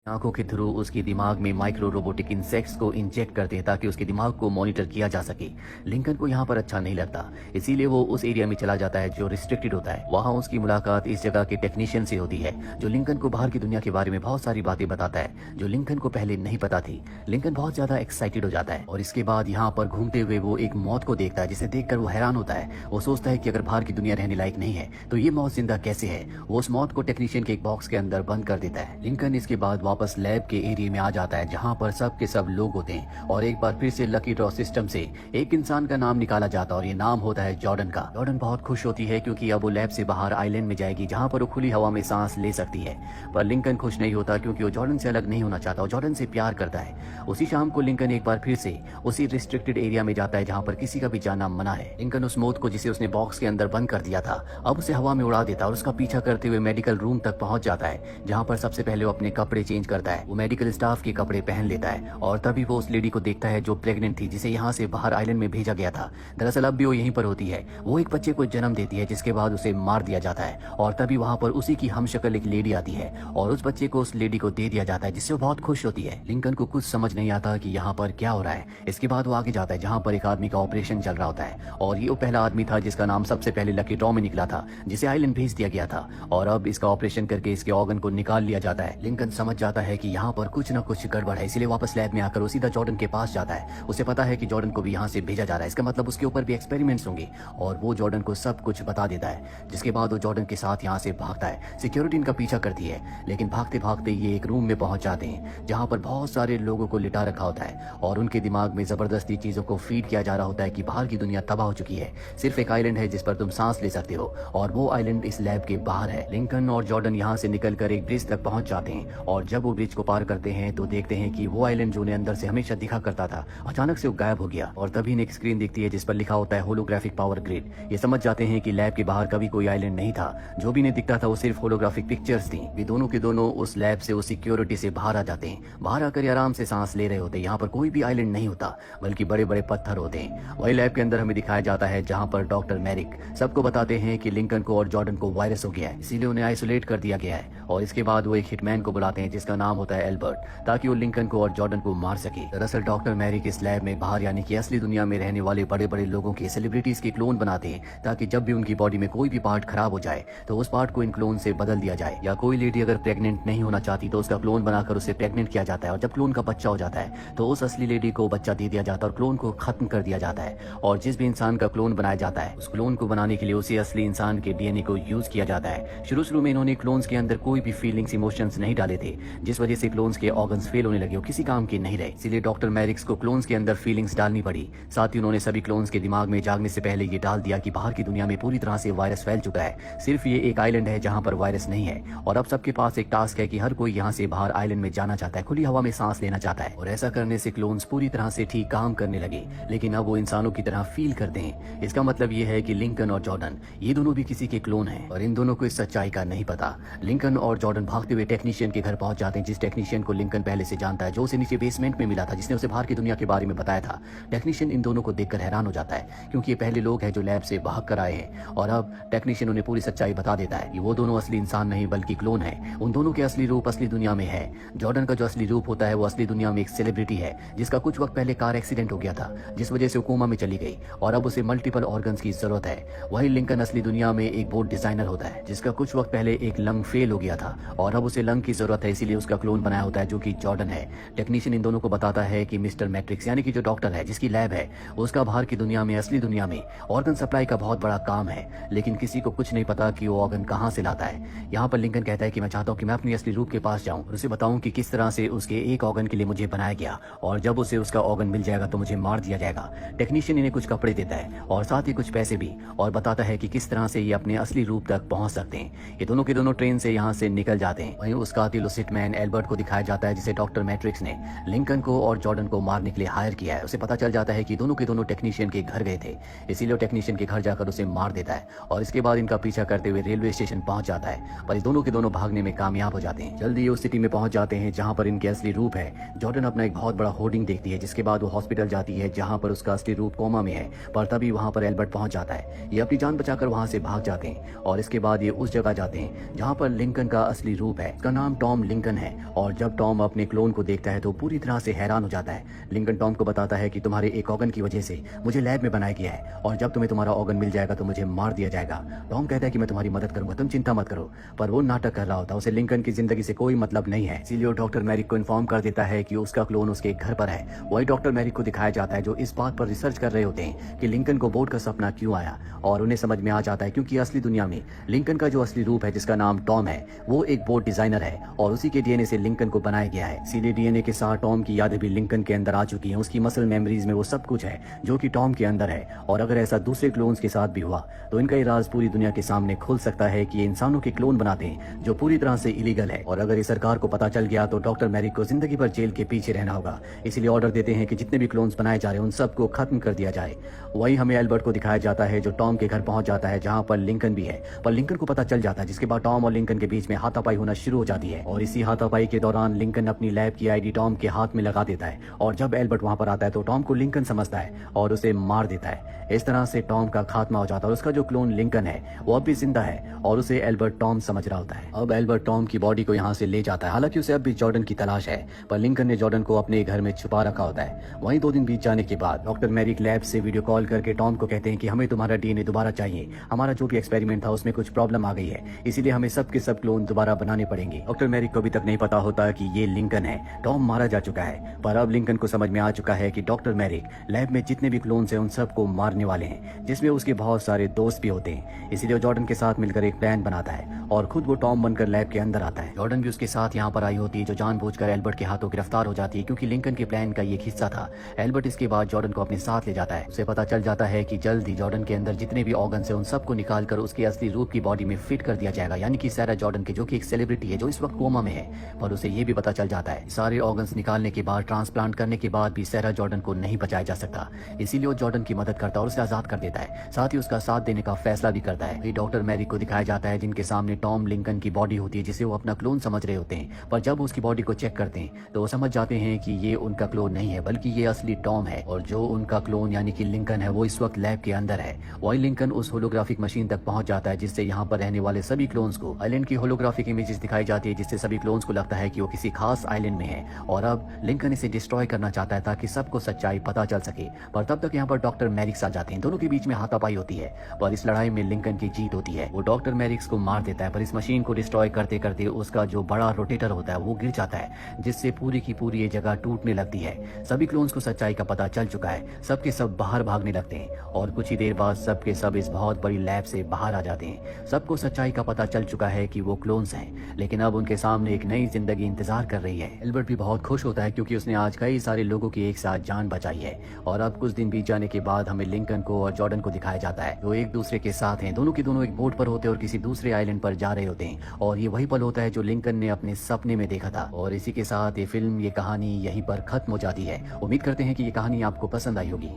आंखों के थ्रू उसके दिमाग में माइक्रो रोबोटिक इंसेक्ट्स को इंजेक्ट करते हैं ताकि उसके दिमाग को मॉनिटर किया जा सके। लिंकन को यहाँ पर अच्छा नहीं लगता, इसीलिए वो उस एरिया में चला जाता है जो रिस्ट्रिक्टेड होता है। वहाँ उसकी मुलाकात इस जगह के टेक्नीशियन से होती है जो लिंकन को बाहर की दुनिया के बारे में बहुत सारी बातें बताता है जो लिंकन को पहले नहीं पता थी। लिंकन बहुत ज्यादा एक्साइटेड हो जाता है और इसके बाद यहाँ पर घूमते हुए वो एक मौत को देखता है जिसे देखकर वो हैरान होता है। वो सोचता है कि अगर बाहर की दुनिया रहने लायक नहीं है तो ये मौत जिंदा कैसे है। वो उस मौत को टेक्नीशियन के एक बॉक्स के अंदर बंद कर देता है। लिंकन इसके बाद वापस लैब के एरिया में आ जाता है जहाँ पर सब के सब लोग होते हैं और एक बार फिर से लकी ड्रॉ सिस्टम से एक इंसान का नाम निकाला जाता है और ये नाम होता है जॉर्डन का। जॉर्डन बहुत खुश होती है क्योंकि अब वो लैब से बाहर आइलैंड में जाएगी जहाँ पर वो खुली हवा में सांस ले सकती है। पर लिंकन खुश नहीं होता क्योंकि वो जॉर्डन से अलग नहीं होना चाहता, वो जॉर्डन से प्यार करता है। उसी शाम को लिंकन एक बार फिर से उसी रिस्ट्रिक्टेड एरिया में जाता है जहाँ पर किसी का भी जाना मना है। लिंकन उस मौत को जिसे उसने बॉक्स के अंदर बंद कर दिया था अब उसे हवा में उड़ा देता है और उसका पीछा करते हुए मेडिकल रूम तक पहुंच जाता है जहाँ पर सबसे पहले वो अपने कपड़े चेंज करता है। वो मेडिकल स्टाफ के कपड़े पहन लेता है और तभी वो उस लेडी को देखता है जो प्रेग्नेंट थी जिसे यहाँ से बाहर आइलैंड में भेजा गया था। दरअसल अब भी वो यहीं पर होती है। वो एक बच्चे को जन्म देती है जिसके बाद उसे मार दिया जाता है और तभी वहाँ पर उसी की हमशक्ल एक लेडी आती है और उस बच्चे को उस लेडी को दे दिया जाता है जिससे वो बहुत खुश होती है। लिंकन को कुछ समझ नहीं आता कि यहाँ पर क्या हो रहा है। इसके बाद वो आगे जाता है जहाँ पर एक आदमी का ऑपरेशन चल रहा होता है और ये वो पहला आदमी था जिसका नाम सबसे पहले लकी ड्रॉ में निकला था जिसे आइलैंड भेज दिया गया था और अब इसका ऑपरेशन करके इसके ऑर्गन को निकाल लिया जाता है। लिंकन समझ जाता है कि यहाँ पर कुछ न कुछ गड़बड़ है, इसलिए वापस लैब में आकर वो सीधा जॉर्डन के पास जाता है। उसे पता है कि जॉर्डन को भी यहाँ से भेजा जा रहा है, इसका मतलब उसके ऊपर भी एक्सपेरिमेंट्स होंगे और वो जॉर्डन को सब कुछ बता देता है। जिसके बाद वो जॉर्डन के साथ यहाँ से भागता है। सिक्योरिटी इनका पीछा करती है लेकिन भागते भागते ये एक रूम में पहुंच जाते हैं जहाँ पर बहुत सारे लोगों को लिटा रखा होता है और उनके दिमाग में जबरदस्ती चीजों को फीड किया जा रहा होता है कि बाहर की दुनिया तबाह हो चुकी है, सिर्फ एक आइलैंड है जिस पर तुम सांस ले सकते हो और वो आइलैंड इस लैब के बाहर है। लिंकन और जॉर्डन यहाँ से निकलकर एक ब्रिज तक पहुंच जाते हैं और जब वो ब्रिज को पार करते हैं तो देखते हैं कि वो आइलैंड जो उन्हें अंदर से हमेशा दिखा करता था अचानक से वो गायब हो गया और तभी एक स्क्रीन दिखती है जिस पर लिखा होता है होलोग्राफिक पावर ग्रिड। ये समझ जाते हैं कि लैब के बाहर कभी कोई आइलैंड नहीं था, जो भी इन्हें दिखता था वो सिर्फ होलोग्राफिक पिक्चर्स थी। वे दोनों के दोनों उस लैब से उस सिक्योरिटी से बाहर आ जाते हैं। बाहर आकर आराम से सांस ले रहे होते हैं। यहाँ पर कोई भी आइलैंड नहीं होता बल्कि बड़े बड़े पत्थर होते हैं। वही लैब के अंदर हमें दिखाया जाता है जहाँ पर डॉक्टर मैरिक सबको बताते हैं कि लिंकन को और जॉर्डन को वायरस हो गया है, इसीलिए उन्हें आइसोलेट कर दिया गया है और इसके बाद वो एक हिटमैन को बुलाते हैं जिसका नाम होता है एल्बर्ट ताकि वो लिंकन को और जॉर्डन को मार सके। दरअसल डॉक्टर मैरिक इस लैब में बाहर यानी कि असली दुनिया में रहने वाले बड़े बड़े लोगों के सेलिब्रिटीज के क्लोन बनाते हैं ताकि जब भी उनकी बॉडी में कोई भी पार्ट खराब हो जाए तो उस पार्ट को इन क्लोन से बदल दिया जाए। या कोई लेडी अगर प्रेग्नेंट नहीं होना चाहती तो उसका क्लोन बनाकर उसे प्रेग्नेंट किया जाता है और जब क्लोन का बच्चा हो जाता है तो उस असली लेडी को बच्चा दे दिया जाता है और क्लोन को खत्म कर दिया जाता है। और जिस भी इंसान का क्लोन बनाया जाता है उस क्लोन को बनाने के लिए उसी असली इंसान के डीएनए को यूज किया जाता है। शुरू में इन्होंने क्लोन्स के अंदर कोई भी फीलिंग्स इमोशंस नहीं डाले थे जिस वजह से क्लोन्स के ऑर्गन्स फेल होने लगे और किसी काम के नहीं रहे, इसलिए डॉक्टर मैरिक्स को क्लोन्स के अंदर फीलिंग्स डालनी पड़ी। साथ ही उन्होंने सभी क्लोन्स के दिमाग में जागने से पहले ये डाल दिया कि बाहर की दुनिया में पूरी तरह से वायरस फैल चुका है, सिर्फ ये एक आइलैंड है जहाँ पर वायरस नहीं है और अब सबके पास एक टास्क है कि हर कोई यहाँ से बाहर आइलैंड में जाना चाहता है, खुली हवा में सांस लेना चाहता है और ऐसा करने से क्लोन्स पूरी तरह से ठीक काम करने लगे लेकिन अब वो इंसानों की तरह फील करते हैं। इसका मतलब ये है कि लिंकन और जॉर्डन ये दोनों भी किसी के क्लोन हैं और इन दोनों को इस सच्चाई का नहीं पता। लिंकन और जॉर्डन भागते हुए टेक्नीशियन के घर पहुंच जाते हैं जिस टेक्नीशियन को लिंकन पहले से जानता है, जो उसे नीचे बेसमेंट में मिला था, जिसने उसे बाहर की दुनिया के बारे में बताया था। टेक्नीशियन इन दोनों को देखकर हैरान हो जाता है क्योंकि ये पहले लोग हैं जो लैब से भाग कर आए हैं और अब टेक्नीशियन उन्हें पूरी सच्चाई बता देता है कि वो दोनों असली इंसान नहीं बल्कि क्लोन है। उन दोनों के असली रूप असली दुनिया में है। जॉर्डन का जो असली रूप होता है वो असली दुनिया में एक सेलिब्रिटी है जिसका कुछ वक्त पहले कार एक्सीडेंट हो गया था जिस वजह से वो कोमा में चली गई और अब उसे मल्टीपल ऑर्गन्स की जरूरत है। वही लिंकन असली दुनिया में एक बोट डिजाइनर होता है जिसका कुछ वक्त पहले एक लंग फेल हो गया था और अब उसे लंग की जरूरत है, इसीलिए उसका क्लोन बनाया होता है जो कि जॉर्डन है। टेक्नीशियन इन दोनों को बताता है कि मिस्टर मैट्रिक्स यानी कि जो डॉक्टर है जिसकी लैब है उसका बाहर की दुनिया में असली दुनिया में ऑर्गन सप्लाई का बहुत बड़ा काम है लेकिन किसी को कुछ नहीं पता कि वो ऑर्गन कहाँ से लाता है। यहाँ पर लिंकन कहता है कि मैं चाहता हूँ कि मैं अपनी असली रूप के पास जाऊँ और उसे बताऊँ कि किस तरह से उसके एक ऑर्गन के लिए मुझे बनाया गया और जब उसे उसका ऑर्गन मिल जाएगा तो मुझे मार दिया जाएगा। टेक्नीशियन इन्हें कुछ कपड़े देता है और साथ ही कुछ पैसे भी और बताता है कि किस तरह से ये अपने असली रूप तक पहुंच सकते हैं। ये दोनों के दोनों ट्रेन से यहाँ से निकल जाते हैं। वहीं उसका कातिल उस हिटमैन एल्बर्ट को दिखाया जाता है जिसे डॉक्टर मैट्रिक्स ने लिंकन को और जॉर्डन को मारने के लिए हायर किया है। उसे पता चल जाता है कि दोनों के दोनों टेक्नीशियन के घर गए थे, इसीलिए टेक्नीशियन के घर जाकर उसे मार देता है और इसके बाद इनका पीछा करते हुए रेलवे स्टेशन पहुंच जाता है पर ये दोनों के दोनों भागने में कामयाब हो जाते हैं। जल्दी उस सिटी में पहुंच जाते हैं जहां पर इनके असली रूप है। जॉर्डन अपना एक बहुत बड़ा होर्डिंग देखती है जिसके बाद वो हॉस्पिटल जाती है जहां पर उसका असली रूप कोमा में है पर तभी वहां पर एल्बर्ट पहुंच जाता है। ये अपनी जान बचाकर वहां से भाग जाते हैं और इसके बाद ये उस जगह जाते हैं जहां पर लिंकन का असली रूप है। उसका नाम टॉम लिंकन लिंकन है और जब टॉम अपने क्लोन को देखता है तो पूरी तरह से हैरान हो जाता है। लिंकन टॉम को बताता है कि तुम्हारे एक ऑर्गन की वजह से मुझे लैब में बनाया गया है और जब तुम्हें तुम्हारा ऑर्गन मिल जाएगा तो मुझे मार दिया जाएगा। टॉम कहता है कि मैं तुम्हारी मदद करूंगा, तुम चिंता मत करो, पर वो नाटक कर रहा होता है। उसे लिंकन की जिंदगी से कोई मतलब नहीं है, इसीलिए वो डॉक्टर मैरिक को इन्फॉर्म कर देता है कि उसका क्लोन उसके घर पर है। वही डॉक्टर मैरिक को दिखाया जाता है जो इस बात पर रिसर्च कर रहे होते हैं कि लिंकन को बोर्ड का सपना क्यों आया, और उन्हें समझ में आ जाता है क्योंकि असली दुनिया में लिंकन का जो असली रूप है जिसका नाम टॉम है वो एक बोर्ड डिजाइनर है और उसी के डीएनए से लिंकन को बनाया गया है। इसीलिए डीएनए के साथ टॉम की यादें भी लिंकन के अंदर आ चुकी हैं। उसकी मसल मेमोरीज में वो सब कुछ है जो कि टॉम के अंदर है, और अगर ऐसा दूसरे क्लोन्स के साथ भी हुआ तो इनका ये राज पूरी दुनिया के सामने खुल सकता है कि ये इंसानों के क्लोन बनाते हैं जो पूरी तरह से इलीगल है। और अगर ये सरकार को पता चल गया तो डॉक्टर मैरिक को जिंदगी भर जेल के पीछे रहना होगा। इसलिए ऑर्डर देते हैं कि जितने भी क्लोन्स बनाए जा रहे हैं उन सबको खत्म कर दिया जाए। वही हमें एल्बर्ट को दिखाया जाता है जो टॉम के घर पहुंच जाता है जहां पर लिंकन भी है, पर लिंकन को पता चल जाता है, जिसके बाद टॉम और लिंकन के बीच में हाथापाई होना शुरू हो जाती है। और इसी हाथापाई के दौरान लिंकन अपनी लैब की आईडी टॉम के हाथ में लगा देता है और जब एल्बर्ट वहां पर आता है तो टॉम को लिंकन समझता है और उसे मार देता है। इस तरह से टॉम का खात्मा हो जाता है और उसका जो क्लोन लिंकन है वो अब भी जिंदा है और उसे एल्बर्ट टॉम समझ रहा होता है। अब एल्बर्ट टॉम की बॉडी को यहाँ से ले जाता है, हालांकि उसे अब भी जॉर्डन की तलाश है, पर लिंकन ने जॉर्डन को अपने घर में छुपा रखा होता है। वहीं 2 दिन बीत जाने के बाद डॉक्टर मैरिक लैब से वीडियो कॉल करके टॉम को कहते हैं कि हमें तुम्हारा डीएनए दोबारा चाहिए, हमारा जो भी एक्सपेरिमेंट था उसमें कुछ प्रॉब्लम आ गई है, इसीलिए हमें सब के सब क्लोन दोबारा बनाने पड़ेंगे। डॉक्टर मैरिक को अभी तक नहीं पता होता कि ये लिंकन है। टॉम मारा जा चुका है, पर अब लिंकन को समझ में आ चुका है कि डॉक्टर मैरिक लैब में जितने भी क्लोन्स हैं उन सबको मारने वाले हैं, जिसमें उसके बहुत सारे दोस्त भी होते हैं। इसीलिए वो जॉर्डन के साथ मिलकर एक प्लान बनाता है और खुद वो टॉम बनकर लैब के अंदर आता है। जॉर्डन भी उसके साथ यहाँ पर आई होती है जो जानबूझकर एल्बर्ट के हाथों गिरफ्तार हो जाती है क्योंकि लिंकन के प्लान का ये एक हिस्सा था। एल्बर्ट इसके बाद जॉर्डन को अपने साथ ले जाता है। उसे पता चल जाता है कि जल्द ही जॉर्डन के अंदर जितने भी ऑर्गन्स हैं उन सबको निकालकर उसके असली रूप की बॉडी में फिट कर दिया जाएगा, यानी कि सारा जॉर्डन के जो कि एक सेलिब्रिटी है जो इस वक्त कोमा में है। पर उसे ये भी पता चल जाता है सारे ऑर्गन्स निकालने के बाद, ट्रांसप्लांट करने के बाद भी सारा जॉर्डन को नहीं बचाया जा सकता, इसीलिए वो जॉर्डन की मदद करता है और उसे आजाद कर देता है, साथ ही उसका साथ देने का फैसला भी करता है। डॉक्टर मैरिक को दिखाया जाता है जिनके सामने टॉम लिंकन की बॉडी होती है जिसे वो अपना क्लोन समझ रहे होते हैं, पर जब उसकी बॉडी को चेक करते हैं तो वो समझ जाते हैं कि ये उनका क्लोन नहीं है बल्कि ये असली टॉम है, और जो उनका क्लोन यानी कि लिंकन है वो इस वक्त लैब के अंदर है। वही लिंकन उस होलोग्राफिक मशीन तक पहुंच जाता है जिससे यहाँ पर रहने वाले सभी क्लोन्स को आइलैंड की होलोग्राफिक इमेजेस दिखाई जाती है, जिससे सभी क्लोन्स को लगता है कि वो किसी खास आइलैंड में है और अब लिंकन इसे डिस्ट्रॉय करना चाहता है ताकि सबको सच्चाई पता चल सके। पर तब तक यहाँ पर डॉक्टर मैरिक्स आ जाते हैं, दोनों के बीच में हाथापाई होती है, पर इस लड़ाई में लिंकन की जीत होती है। वो डॉक्टर मैरिक्स को मार देता है, पर इस मशीन को डिस्ट्रॉय करते करते उसका जो बड़ा रोटेटर होता है वो गिर जाता है, जिससे पूरी की पूरी ये जगह टूटने लगती है। सभी क्लोन्स को सच्चाई का पता चल चुका है, सबके सब बाहर भागने लगते हैं और कुछ ही देर बाद सबके सब इस बहुत बड़ी लैब से बाहर आ जाते हैं। सबको सच्चाई का पता चल चुका है कि वो क्लोन्स हैं, लेकिन अब उनके सामने एक नई जिंदगी इंतजार कर रही है। एल्बर्ट भी बहुत खुश होता है क्योंकि उसने आज कई सारे लोगों की एक साथ जान बचाई है। और अब कुछ दिन बीत जाने के बाद हमें लिंकन को और जॉर्डन को दिखाया जाता है जो एक दूसरे के साथ हैं। दोनों के दोनों एक बोट पर होते हैं और किसी दूसरे आइलैंड पर जा रहे होते हैं, और ये वही पल होता है जो लिंकन ने अपने सपने में देखा था। और इसी के साथ ये फिल्म, ये कहानी यहीं पर खत्म हो जाती है। उम्मीद करते हैं कि ये कहानी आपको पसंद आई होगी।